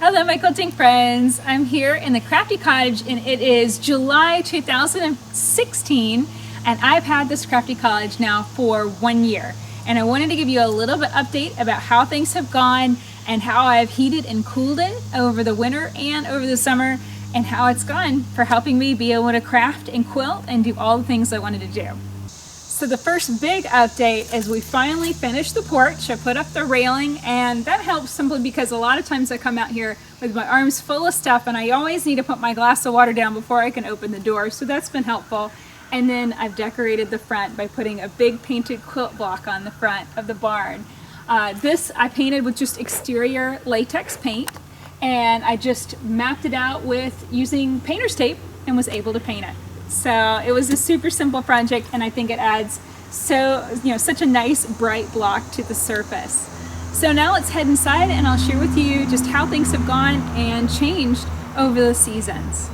Hello my quilting friends, I'm here in the Crafty Cottage and it is July 2016 and I've had this Crafty Cottage now for 1 year and I wanted to give you a little bit update about how things have gone and how I've heated and cooled it over the winter and over the summer and how it's gone for helping me be able to craft and quilt and do all the things I wanted to do. So the first big update is we finally finished the porch. I put up the railing and that helps simply because a lot of times I come out here with my arms full of stuff and I always need to put my glass of water down before I can open the door. So that's been helpful. And then I've decorated the front by putting a big painted quilt block on the front of the barn. This I painted with just exterior latex paint and I just mapped it out with using painter's tape and was able to paint it. So it was a super simple project and I think it adds such a nice bright block to the surface. So now let's head inside and I'll share with you just how things have gone and changed over the seasons.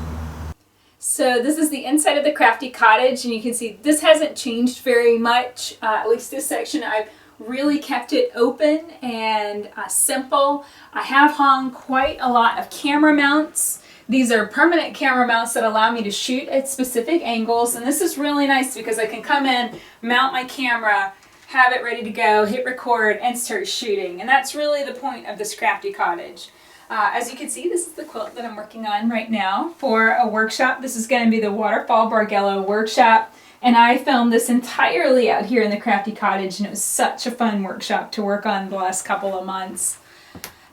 So this is the inside of the Crafty Cottage and you can see this hasn't changed very much, at least this section. I've really kept it open and simple. I have hung quite a lot of camera mounts. These are permanent camera mounts that allow me to shoot at specific angles, and this is really nice because I can come in, mount my camera, have it ready to go, hit record, and start shooting. And that's really the point of this Crafty Cottage. As you can see, this is the quilt that I'm working on right now for a workshop. This is going to be the Waterfall Bargello workshop, and I filmed this entirely out here in the Crafty Cottage, and it was such a fun workshop to work on the last couple of months.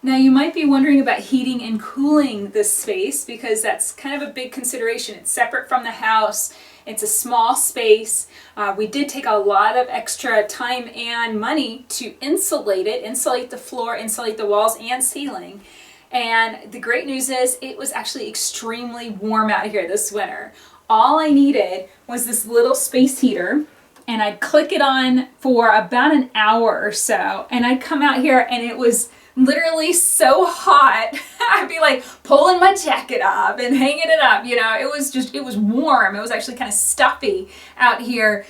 Now you might be wondering about heating and cooling this space because that's kind of a big consideration. It's separate from the house. It's a small space. We did take a lot of extra time and money to insulate it, insulate the floor, insulate the walls and ceiling. And the great news is it was actually extremely warm out here this winter. All I needed was this little space heater and I'd click it on for about an hour or so and I'd come out here and it was literally so hot. I'd be like pulling my jacket up and hanging it up, it was warm. It was actually kind of stuffy out here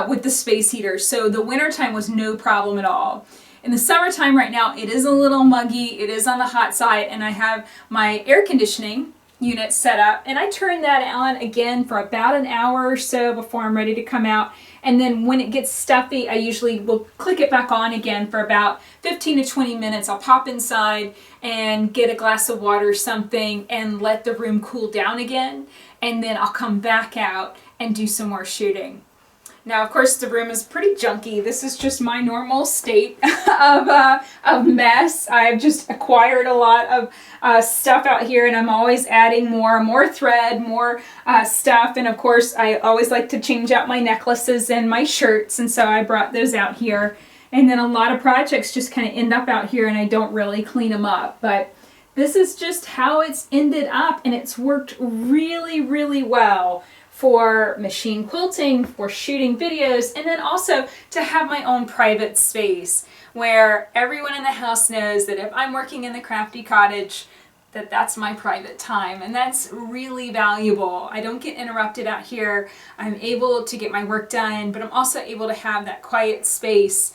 with the space heater. So the wintertime was no problem at all. In the summertime right now, it is a little muggy. It is on the hot side and I have my air conditioning unit set up and I turn that on again for about an hour or so before I'm ready to come out. And then when it gets stuffy, I usually will click it back on again for about 15 to 20 minutes. I'll pop inside and get a glass of water or something and let the room cool down again. And then I'll come back out and do some more shooting. Now, of course, the room is pretty junky. This is just my normal state of mess. I've just acquired a lot of stuff out here, and I'm always adding more thread, more stuff. And of course, I always like to change out my necklaces and my shirts, and so I brought those out here. And then a lot of projects just kind of end up out here, and I don't really clean them up. But this is just how it's ended up, and it's worked really, really well for machine quilting, for shooting videos, and then also to have my own private space where everyone in the house knows that if I'm working in the Crafty Cottage, that's my private time, and that's really valuable. I don't get interrupted out here. I'm able to get my work done, but I'm also able to have that quiet space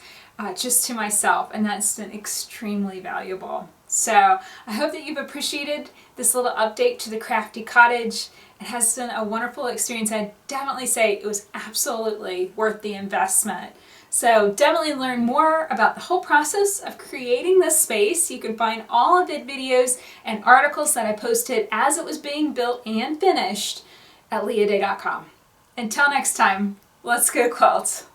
just to myself, and that's been extremely valuable. So I hope that you've appreciated this little update to the Crafty Cottage. It has been a wonderful experience. I'd definitely say it was absolutely worth the investment. So definitely learn more about the whole process of creating this space. You can find all of the videos and articles that I posted as it was being built and finished at leahday.com. Until next time, let's go quilt.